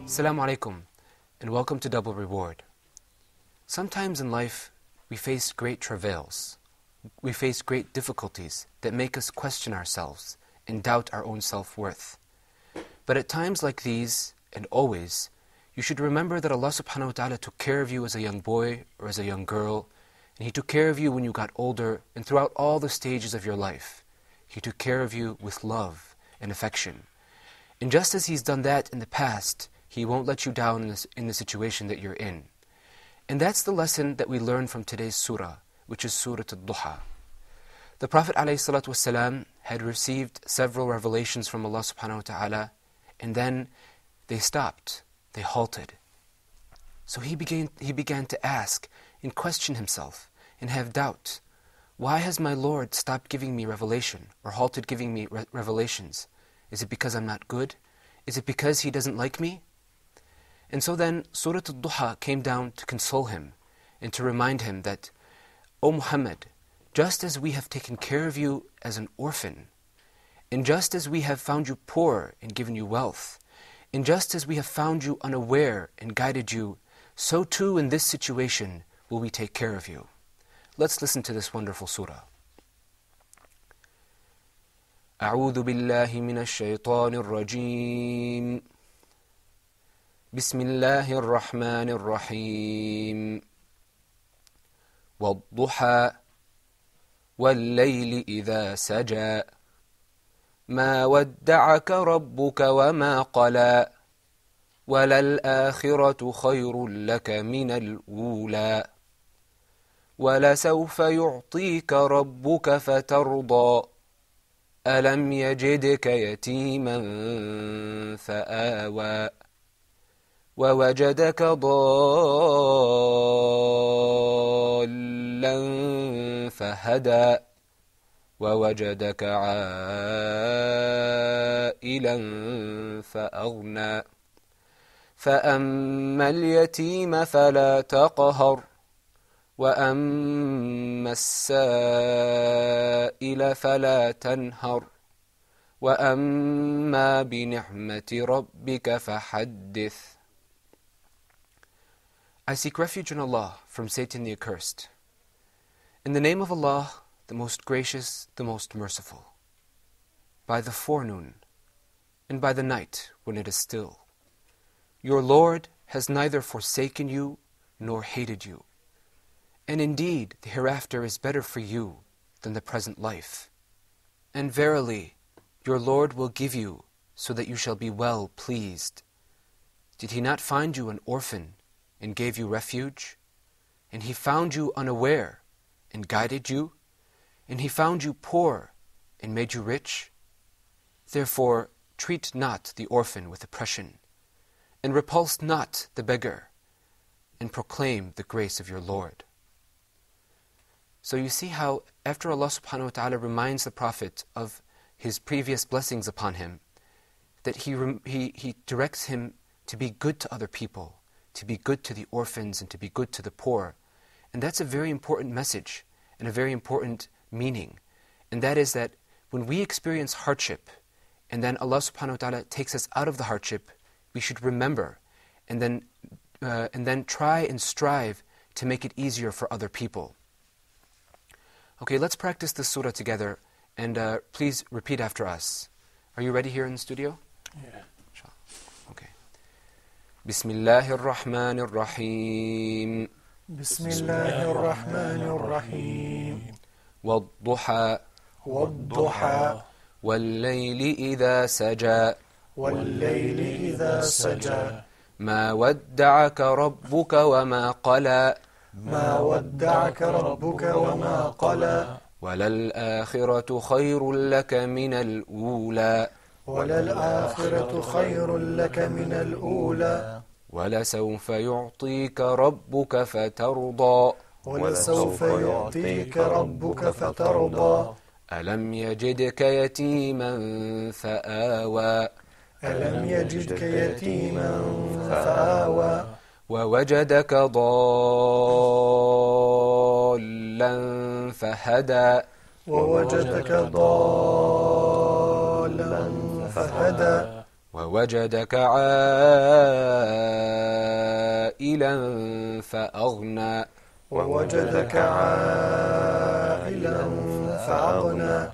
Assalamu alaikum, and welcome to Double Reward. Sometimes in life, we face great travails. We face great difficulties that make us question ourselves and doubt our own self-worth. But at times like these, and always, you should remember that Allah subhanahu wa ta'ala took care of you as a young boy or as a young girl, and He took care of you when you got older and throughout all the stages of your life. He took care of you with love and affection. And just as He's done that in the past, He won't let you down in the situation that you're in. And that's the lesson that we learn from today's surah, which is Surah Al-Duha. The Prophet ﷺ had received several revelations from Allah subhanahu wa ta'ala, and then they stopped, they halted. So he began to ask and question himself and have doubt. Why has my Lord stopped giving me revelation or halted giving me revelations? Is it because I'm not good? Is it because He doesn't like me? And so then Surah Al-Duha came down to console him and to remind him that, O Muhammad, just as we have taken care of you as an orphan, and just as we have found you poor and given you wealth, and just as we have found you unaware and guided you, so too in this situation will we take care of you. Let's listen to this wonderful surah. أعوذ بالله من الشيطان الرجيم بسم الله الرحمن الرحيم والضحى والليل إذا سجى ما ودعك ربك وما قلى وللآخرة خير لك من الأولى ولسوف يعطيك ربك فترضى ألم يجدك يتيما فآوى ووجدك ضالا فهدى ووجدك عائلا فأغنى فأما اليتيم فلا تقهر وأما السائل فلا تنهر وأما بنعمة ربك فحدث. I seek refuge in Allah from Satan the accursed. In the name of Allah, the most gracious, the most merciful. By the forenoon, and by the night when it is still. Your Lord has neither forsaken you nor hated you. And indeed, the hereafter is better for you than the present life. And verily, your Lord will give you so that you shall be well pleased. Did He not find you an orphan and gave you refuge? And He found you unaware and guided you? And He found you poor and made you rich? Therefore, treat not the orphan with oppression, and repulse not the beggar, and proclaim the grace of your Lord. So you see how after Allah subhanahu wa ta'ala reminds the Prophet of his previous blessings upon him, that he directs him to be good to other people, to be good to the orphans and to be good to the poor. And that's a very important message and a very important meaning. And that is that when we experience hardship and then Allah subhanahu wa ta'ala takes us out of the hardship, we should remember and then try and strive to make it easier for other people. Okay, let's practice this surah together, and please repeat after us. Are you ready here in the studio? Yeah. Okay. بسم الله الرحمن الرحيم بسم الله الرحمن الرحيم والضحى والضحى والليل إذا سجى والليل إذا سجى ما ودعك ربك وما قلى ما ودعك ربك وما قلى وللآخرة خير لك من الأولى وللآخرة خير لك من الأولى ولسوف يعطيك ربك فترضى ولسوف يعطيك ربك فترضى ألم يجدك يتيما فآوى ألم يجدك يتيما فآوى ووجدك ضالا فهدى ووجدك ضالا فهدى ووجدك عائلا فأغنى ووجدك عائلا فأغنى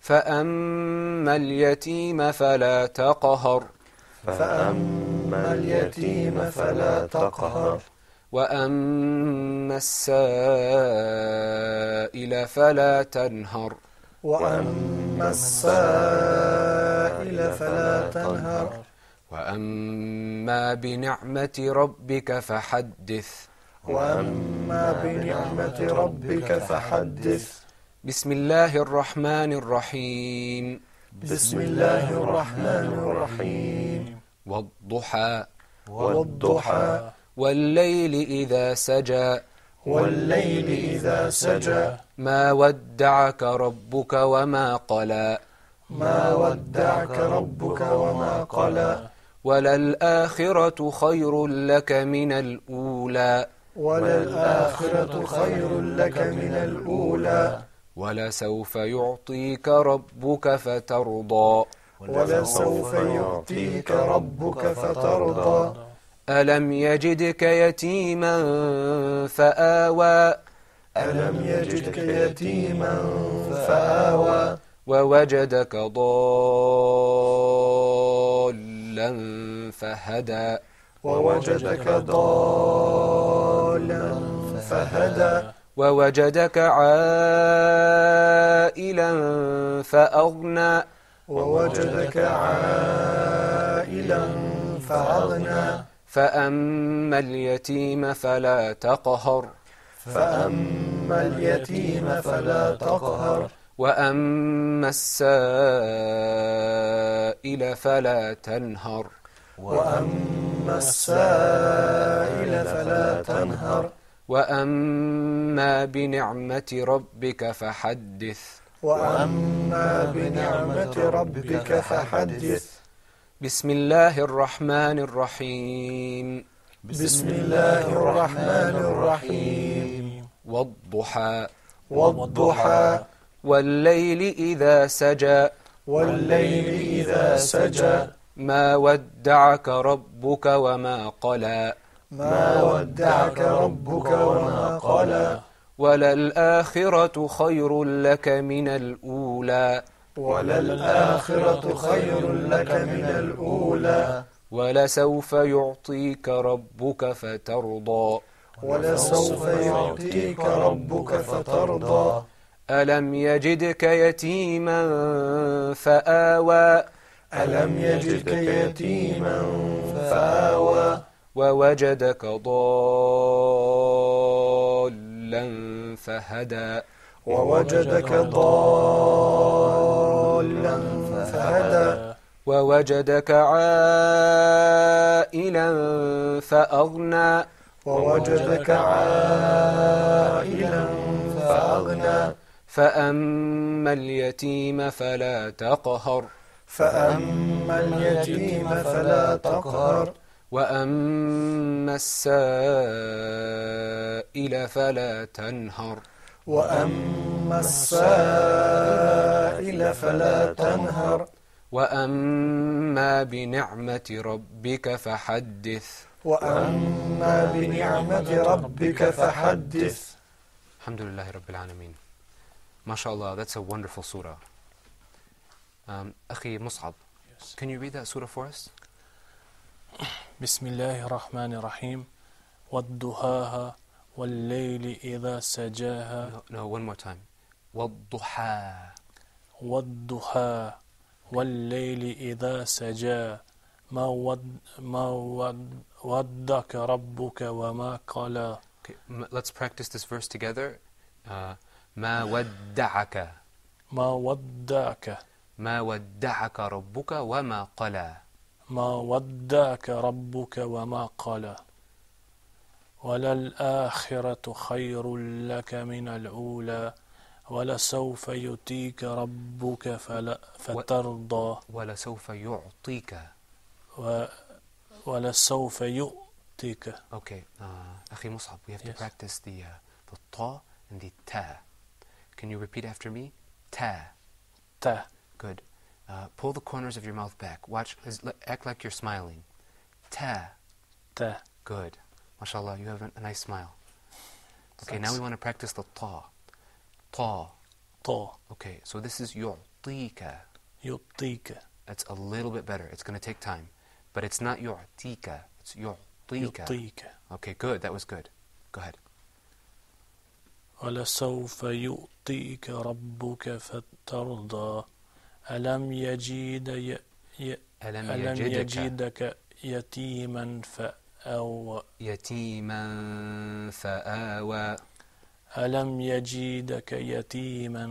فأما اليتيم فلا تقهر فأما اليتيم فلا تقهر وأما السائل فلا تنهر وأما السائل فلا تنهر وأما بنعمة ربك فحدث وأما بنعمة ربك فحدث بسم الله الرحمن الرحيم بسم الله الرحمن الرحيم والضحى والضحى والليل إذا سجى والليل إذا سجى ما ودعك ربك وما قلى ما ودعك ربك وما قلى وللآخرة خير لك من الأولى وللآخرة خير لك من الأولى ولسوف يعطيك ربك فترضى ولسوف يعطيك ربك فترضى ألم يجدك يتيما فآوى ألم يجدك يتيما فآوى ووجدك ضالا فهدى ووجدك ضالا فهدى ووجدك عائلا فأغنى ووجدك عائلا فأغنى فأما اليتيم فلا تقهر فأما اليتيم فلا تقهر وأما السائل فلا تنهر وأما السائل فلا تنهر وأما بنعمة ربك فحدث وأما بنعمة ربك فحدث بسم الله الرحمن الرحيم بسم الله الرحمن الرحيم والضحى والضحى والليل إذا سجى والليل إذا سجى ما ودعك ربك وما قلى ما ودعك ربك وما قلى وللآخرة خير لك من الأولى وللآخرة خير لك من الأولى ولسوف يعطيك ربك فترضى ولسوف يعطيك ربك فترضى ألم يجدك يتيما فآوى ألم يجدك يتيما فآوى ووجدك ضالا فهدى ووجدك ضالا فهدى ووجدك عائلا فأغنى ووجدك عائلا فأغنى فأما اليتيم فلا تقهر فأما اليتيم فلا تقهر وأما السائل فلا تنهر وأما السائل فلا تنهر وأما بنعمة ربك فحدث وأما بنعمة ربك فحدث الحمد لله رب العالمين. MashaAllah, that's a wonderful surah. أخي مصعب, can you read that surah for us? بسم الله الرحمن الرحيم والضحاها والليل إذا سجاها No, one more time. والضحى والضحى والليل إذا سجى ما ودك ربك وما قلى. Okay, let's practice this verse together. ما ودعك ما ودعك ما ودعك ربك وما قلى ما ودعك ربك وما قلى وللآخرة خير لك من الأولى ولسوف يؤتيك ربك فترضى ولسوف يعطيك ولسوف يؤتيك. Okay, أخي مصعب, we have to practice the ta and the ta. Can you repeat after me? Ta. Ta. Good. Pull the corners of your mouth back. Watch, act like you're smiling. Ta. Ta. Good. MashaAllah, you have a nice smile. Okay, Thanks. now we want to practice the ta. Ta. Ta. Okay, so this is yu'tika. Yu'tika. That's a little bit better. It's going to take time. But it's not yu'tika. It's yu'tika. Yu'tika. Okay, good. That was good. Go ahead. وَلَسَوْفَ يُؤْتِيكَ رَبُّكَ فَتَرْضَى أَلَمْ يَجِدَكَ يَتِيمًا فَآوَى يتيما فآوى. أَلَمْ يَجِدَكَ يَتِيمًا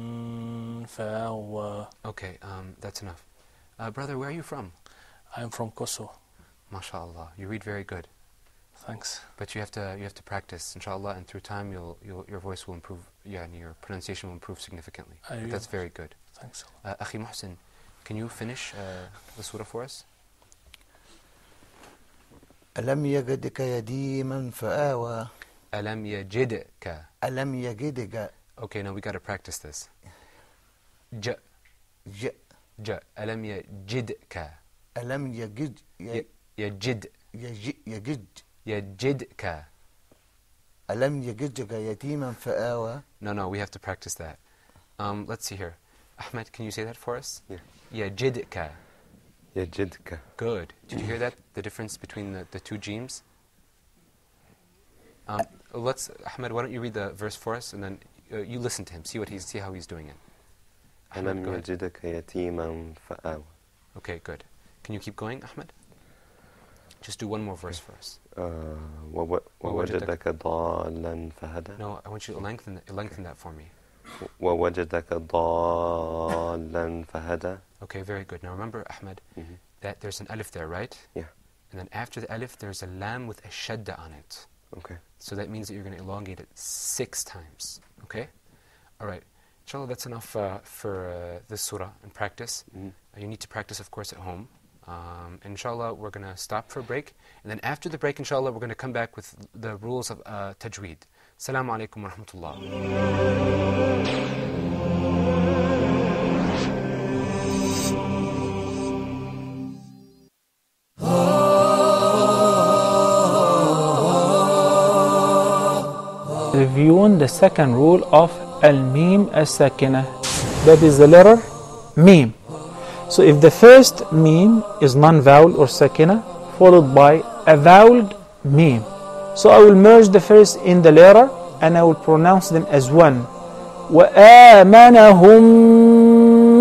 فَآوَى. Okay, that's enough. Brother, where are you from? I'm from Kosovo. MashaAllah, you read very good. Thanks. But you have to practice, inshallah, and through time your voice will improve, and your pronunciation will improve significantly. But that's very good. Thanks. Akhi Muhsin, can you finish the surah for us? ألم يجدك يتيما فآوى ألم يجدك. ألم يجدك. Okay, now we got to practice this. J. ج. J. ألم يجدك. ألم يجد يجد. يجد. يجدك. ألم يجدك يتيما فآوى. No, we have to practice that. Let's see here. Ahmed, can you say that for us? Yeah. يجدك. يجدك. Good. Did you hear that? The difference between the two gems? Ahmed, why don't you read the verse for us, and then you listen to him, see how he's doing it. Ahmed, ألم go ahead. يجدك يتيما فآوى. Okay, good. Can you keep going, Ahmed? Just do one more verse for us. ووجدك ضالا فهدى. No, I want you to lengthen that for me. ووجدك ضالا فهدى. Okay, very good. Now remember, Ahmed, that there's an alif there, right? Yeah. And then after the alif, there's a lam with a shadda on it. Okay. So that means that you're going to elongate it 6 times. Okay? All right. Inshallah, that's enough for this surah and practice. You need to practice, of course, at home. And inshallah, we're going to stop for a break. And then after the break, inshallah, we're going to come back with the rules of tajweed. Assalamu alaikum wa rahmatullah. Reviewing the second rule of al-mim as-sakinah, that is the letter mim. So if the first mim is non-vowel or sakinah followed by a voweled mim, so I will merge the first in the letter and I will pronounce them as one. وَآمَنَهُمْ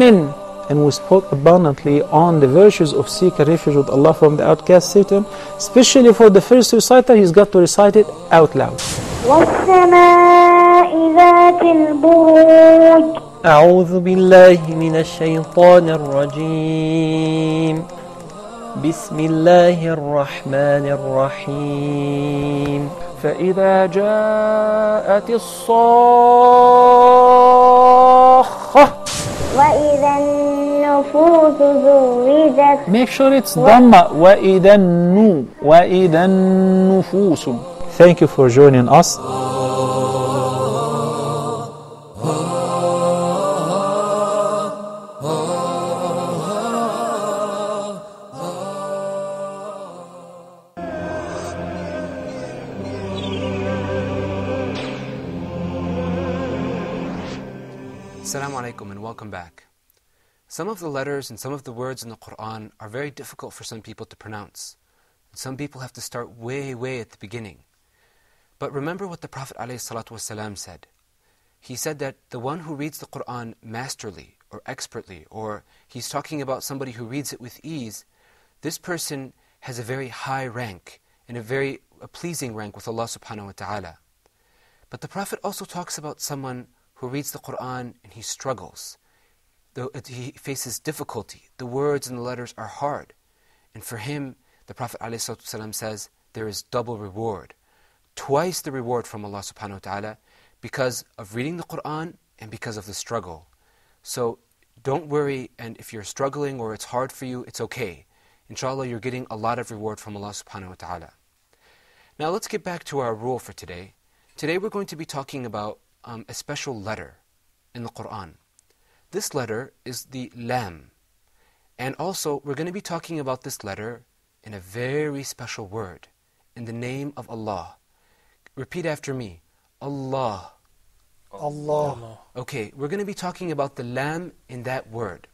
مِنْ. And we spoke abundantly on the virtues of seeking refuge with Allah from the outcast Satan. Especially for the first reciter, he's got to recite it out loud. والسماء ذات البروج. أعوذ بالله من الشيطان الرجيم. بسم الله الرحمن الرحيم. فإذا جاءت الصاخة. وإذا النفوس زوجت. Make sure it's Dhamma. وإذا النفوس. Thank you for joining us. Assalamu alaikum and welcome back. Some of the letters and some of the words in the Quran are very difficult for some people to pronounce. And some people have to start way at the beginning. But remember what the Prophet ﷺ said. He said that the one who reads the Quran masterly or expertly, or he's talking about somebody who reads it with ease, this person has a very high rank and a pleasing rank with Allah subhanahu wa ta'ala. But the Prophet also talks about someone who reads the Quran and he struggles. He faces difficulty. The words and the letters are hard. And for him, the Prophet ﷺ says, there is double reward. Twice the reward from Allah subhanahu wa ta'ala because of reading the Quran and because of the struggle. So don't worry, and if you're struggling or it's hard for you, it's okay. Inshallah, you're getting a lot of reward from Allah subhanahu wa ta'ala. Now let's get back to our rule for today. Today we're going to be talking about a special letter in the Quran. This letter is the lam. And also, we're going to be talking about this letter in a very special word, in the name of Allah. Repeat after me. Allah. Allah. Okay, we're going to be talking about the lam in that word.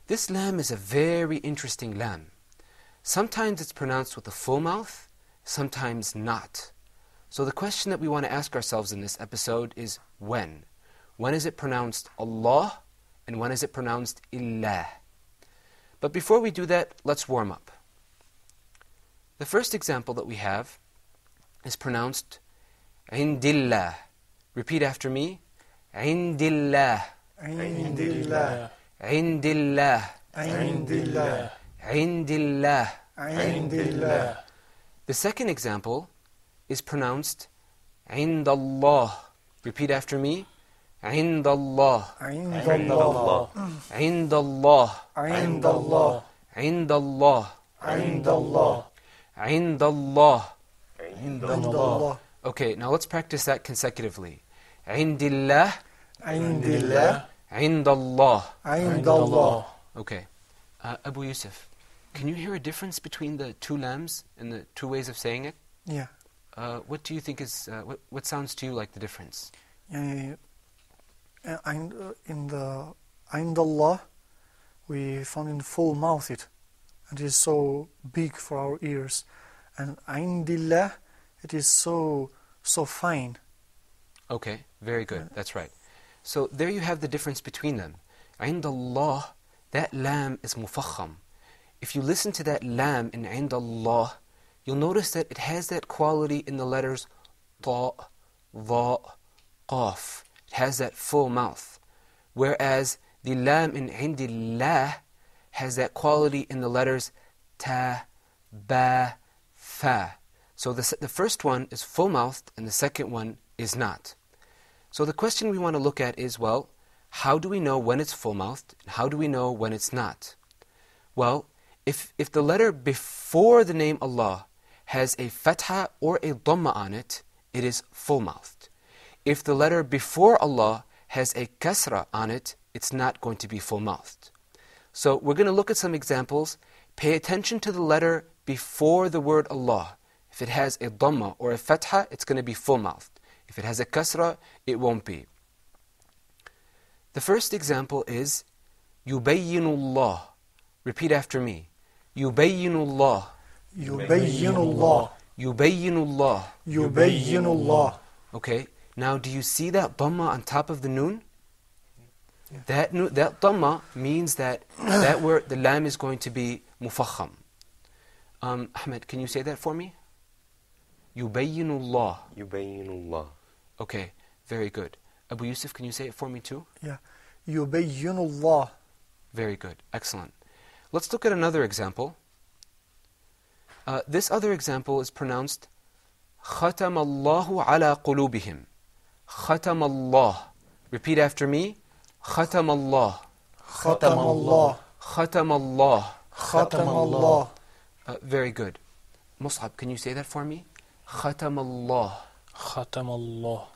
This lam is a very interesting lam. Sometimes it's pronounced with a full mouth, sometimes not. So the question that we want to ask ourselves in this episode is when? When is it pronounced Allah and when is it pronounced Illah? But before we do that, let's warm up. The first example that we have is pronounced Indillah. Repeat after me. Indillah. Indillah. Indillah. Indillah. Indillah. Indillah. The second example is pronounced Indallah. Repeat after me. Indallah. Indallah. Indallah. Indallah. Indallah. Indallah. Indallah. Indallah. Okay, now let's practice that consecutively. Indillah. Indillah. Indallah. Indallah. Okay. Abu Yusuf, can you hear a difference between the two lams and the two ways of saying it? Yeah. What do you think is, what sounds to you like the difference? In the Indallah, we found in full mouth it. It is so big for our ears. And Indillah, it is so fine. Okay, very good. That's right. So there you have the difference between them. Indallah, that lam is mufakham. If you listen to that lam in Indallah, you'll notice that it has that quality in the letters ta, dha, qaf. It has that full mouth. Whereas the lam in Indillah has that quality in the letters ta, ba, fa. So the first one is full-mouthed and the second one is not. So the question we want to look at is, well, how do we know when it's full-mouthed and how do we know when it's not? Well, if the letter before the name Allah has a fatha or a dhamma on it, it is full-mouthed. If the letter before Allah has a kasra on it, it's not going to be full-mouthed. So we're going to look at some examples. Pay attention to the letter before the word Allah. If it has a dhamma or a fatha, it's going to be full-mouthed. If it has a kasra, it won't be. The first example is yubayyinullah. Repeat after me. Yubayyinullah. Yubayyinullah. Yubayyinullah. Yubayyinullah. Okay, now do you see that dhamma on top of the noon? That dhamma means that word, the lam is going to be mufakham. Ahmed, can you say that for me? Yubayyinullah. Yubayyinullah. Okay, very good. Abu Yusuf, can you say it for me too? Yeah. Yubayyinullah. Very good, excellent. Let's look at another example. This other example is pronounced Khatam Allahu ala qulubihim. Khatam Allah. Repeat after me. Khatam Allah. Khatam Allah. Khatam Allah. Khatam Allah. Very good. Mus'ab, can you say that for me? Khatam Allah. Khatam Allah.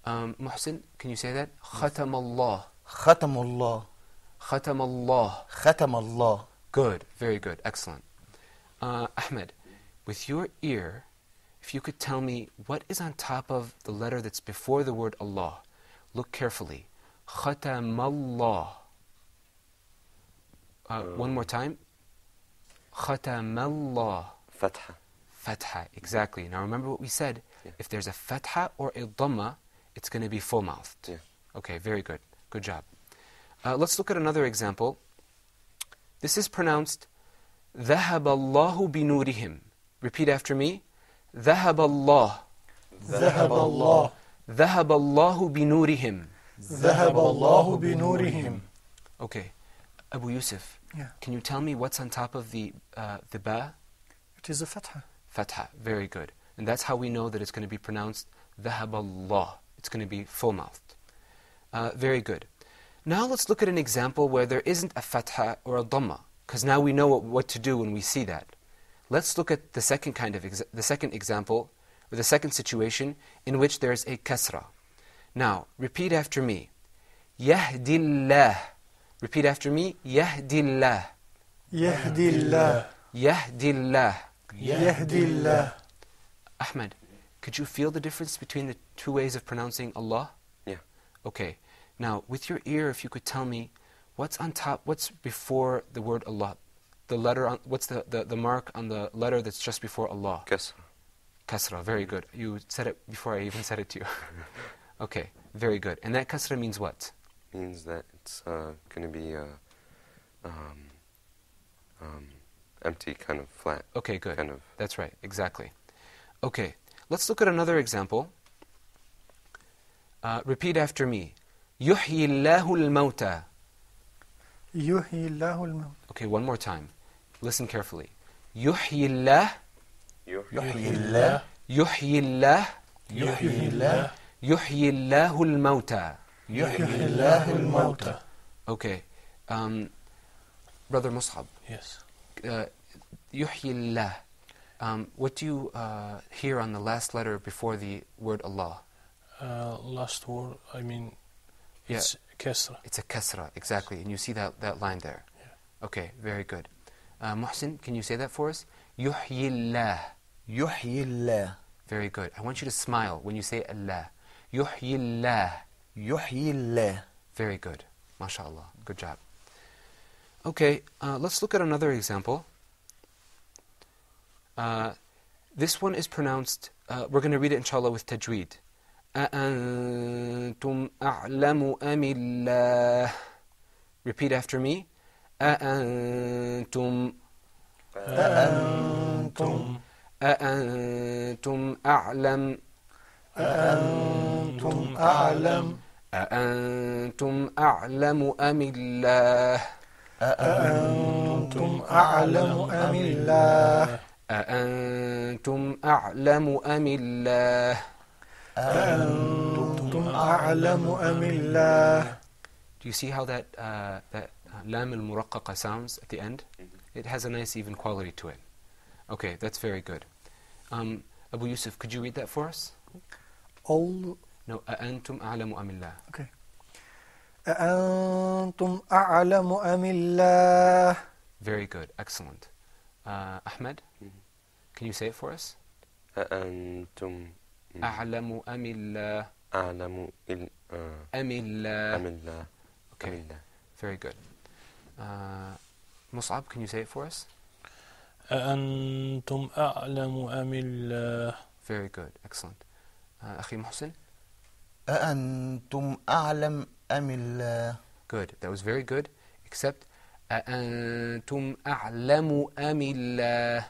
Muhsin, can you say that? Khatam Allah. Khatamullah. Khatam Allah. Khatamullah. Good, very good, excellent. Ahmed, with your ear, if you could tell me what is on top of the letter that's before the word Allah. Look carefully. Khatamallah. One more time. Khatamallah. Fatha. Fatha, exactly. Now remember what we said. Yeah. If there's a fatha or a dhamma, it's going to be full-mouthed. Yeah. Okay, very good. Good job. Let's look at another example. This is pronounced ذهب الله بنورهم. Repeat after me. ذهب الله. ذهب الله. ذهب الله بنورهم. ذهب الله بنورهم. Okay. Abu Yusuf, Yeah. can you tell me what's on top of the ba? It is a fatha. Fatha. Very good. And that's how we know that it's going to be pronounced ذهب الله. It's going to be full-mouthed. Very good. Now let's look at an example where there isn't a fatha or a dhamma, because now we know what to do when we see that. Let's look at the second example, or the second situation in which there's a kasra. Now, repeat after me. Yahdillah. Repeat after me. Yahdillah. Yahdillah. Yahdillah. Yahdillah. Ahmad, could you feel the difference between the two ways of pronouncing Allah? Yeah. Okay. Now, with your ear, if you could tell me what's on top, what's before the word Allah? The letter on, what's the mark on the letter that's just before Allah? Kasra. Kasra, very good. You said it before I even said it to you. Okay, very good. And that kasra means what? Means that it's going to be empty, kind of flat. Okay, good. Kind of. That's right, exactly. Okay, let's look at another example. Repeat after me. يحيي الله الموتى. يحيي الله الموت. Okay, one more time. Listen carefully. يحيي الله. يحيي الله يحيي الله. يحيي الله يحيي الله الموتى. يحيي الله الموتى. Okay, Brother Mus'ab. Yes. يحيي الله. What do you hear on the last letter before the word Allah? Last word, I mean, Yeah. it's Kesra. It's a kasra, exactly. And you see that line there. Yeah. Okay, very good. Muhsin, can you say that for us? يحيي الله. يحيي الله Very good. I want you to smile when you say Allah. يحيي الله. يحيي الله. Very good. MashaAllah. Good job. Okay, let's look at another example. This one is pronounced, we're going to read it inshallah with tajweed. أأنتم أعلم أم الله. Repeat after me. أأنتم أأنتم أأنتم أعلم أأنتم أعلم أأنتم أعلم أم الله. أأنتم أعلم أم الله. أأنتم أعلم أم الله. أأنتم أعلم أم الله. Do you see how that lam al-muraqqaqa sounds at the end? It has a nice even quality to it. Okay, that's very good. Abu Yusuf, could you read that for us? All. No, أأنتم أعلم أم الله. Okay. أأنتم أعلم أم الله. Very good, excellent. Ahmad, can you say it for us? أأنتم أعلم أم الله. أعلم أم أم الله. الله. Okay, very good. Mus'ab, can you say it for us? أأنتم أعلم أم الله. Very good, excellent. أخي محسن? أأنتم أعلم أم الله. Good, that was very good, except أأنتم أعلم أم الله.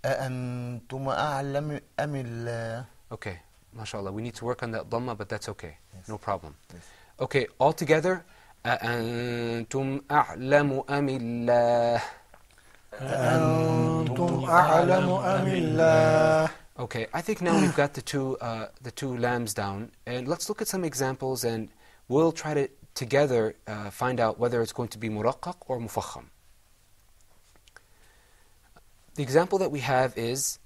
أأنتم أعلم أم الله. Okay, mashallah, we need to work on that dhamma, but that's okay, no problem. Yes. Okay, all together. أأنتم أعلم أم الله. أأنتم أعلم أم الله. Okay, I think now we've got the two lambs down, and let's look at some examples, and we'll try to together find out whether it's going to be muraqqaq or mufakham. The example that we have is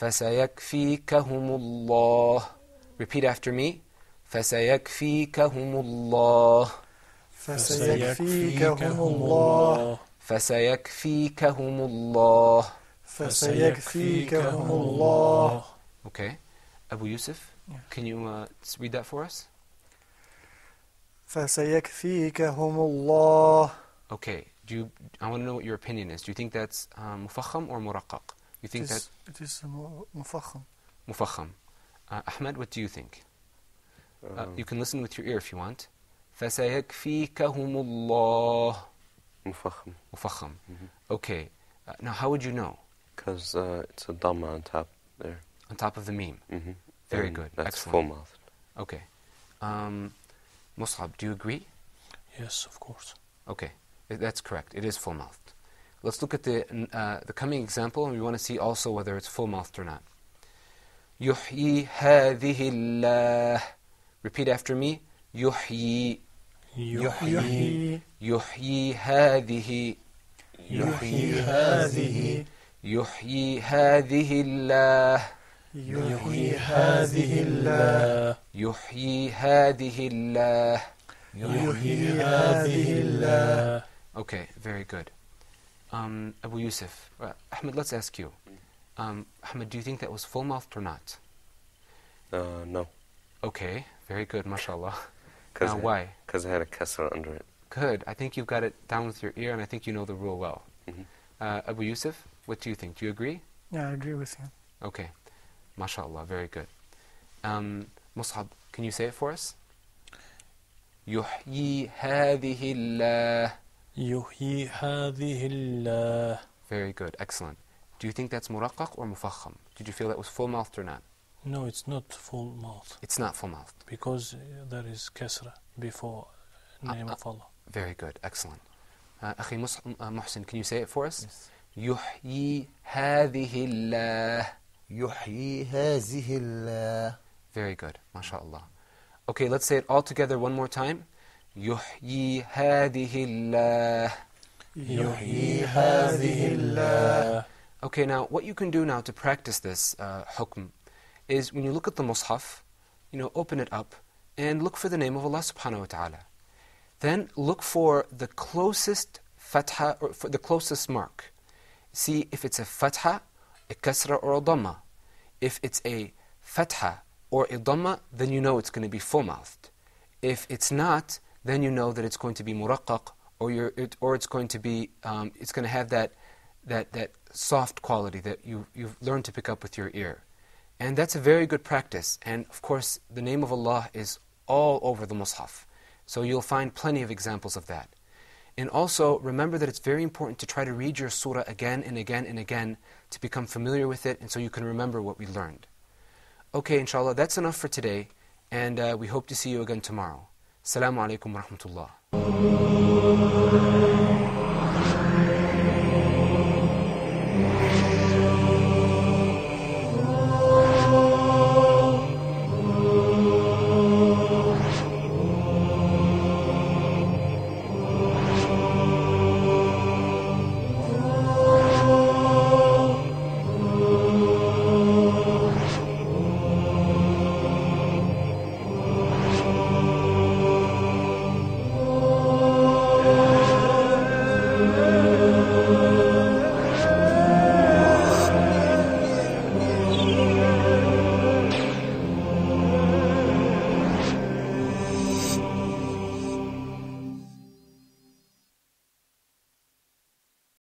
فَسَيَكْفِيكَهُمُ اللَّهُ. Repeat after me. فَسَيَكْفِيكَهُمُ اللَّهُ. فسيكفيكهم الله. فَسَيَكْفِيكَهُمُ اللَّهُ. فسيكفيكهم الله. Okay. Abu Yusuf, can you read that for us? فسيكفيكهم الله. Okay. I want to know what your opinion is. Do you think that's mufakham or muraqqaq? You think that It is مفخم. mufakham? Ahmad, what do you think? You can listen with your ear if you want. فَسَيَكْفِيكَهُمُ اللَّهُ. مفخم. Mufakham. Okay. Now, how would you know? Because it's a dhamma on top there. On top of the meme. Mm-hmm. Very And good. That's Excellent. full-mouthed. Okay. Mus'ab, do you agree? Yes, of course. Okay. That's correct. It is full-mouthed. Let's look at the coming example, and we want to see also whether it's full-mouthed or not. يُحْيِي هَذِهِ اللَّهِ. Repeat after me. يُحْيِي. يحيي. يُحْيِي هَذِهِ. يحيي هذه. يُحْيِي هَذِهِ اللَّهِ. يحيي هذه الله. يُحْيِي هَذِهِ اللَّهِ. يحيي هذه الله. Okay, very good. Abu Yusuf, Ahmed, let's ask you. Ahmed, do you think that was full-mouthed or not? No. Okay, very good, mashallah. Cause Now, why? Because I had a kasra under it. Good. I think you've got it down with your ear, and I think you know the rule well. Abu Yusuf, what do you think? Do you agree? Yeah, I agree with you. Okay. MashaAllah, very good. Mus'ab, can you say it for us? يحيي هذه الله. يحيي هذه الله. Very good, excellent. Do you think that's muraqqaq or mufakham? Did you feel that was full-mouthed or not? No, it's not full mouth. It's not full-mouthed. Because there is kasra before name of Allah. Very good, excellent. Akhi Muhsin, can you say it for us? يحيي هذه الله. يحيي هذه الله. Very good, mashallah. Okay, let's say it all together one more time. يحيي هذه الله. يحيي هذه الله. Okay, now what you can do now to practice this hukm is when you look at the mushaf, open it up and look for the name of Allah subhanahu wa ta'ala. Then look for the closest fatha, or for the closest mark. See if it's a fatha, a kasra, or a dhamma. If it's a fatha or a dhamma, then you know it's going to be full-mouthed. If it's not, then you know that it's going to be muraqqaq, or it's going to be it's going to have that soft quality that you've learned to pick up with your ear. And that's a very good practice. And of course, the name of Allah is all over the mushaf. So you'll find plenty of examples of that. And also, remember that it's very important to try to read your surah again and again and again to become familiar with it, and so you can remember what we learned. Okay, inshallah, that's enough for today, and we hope to see you again tomorrow. Assalamu alaikum wa rahmatullah.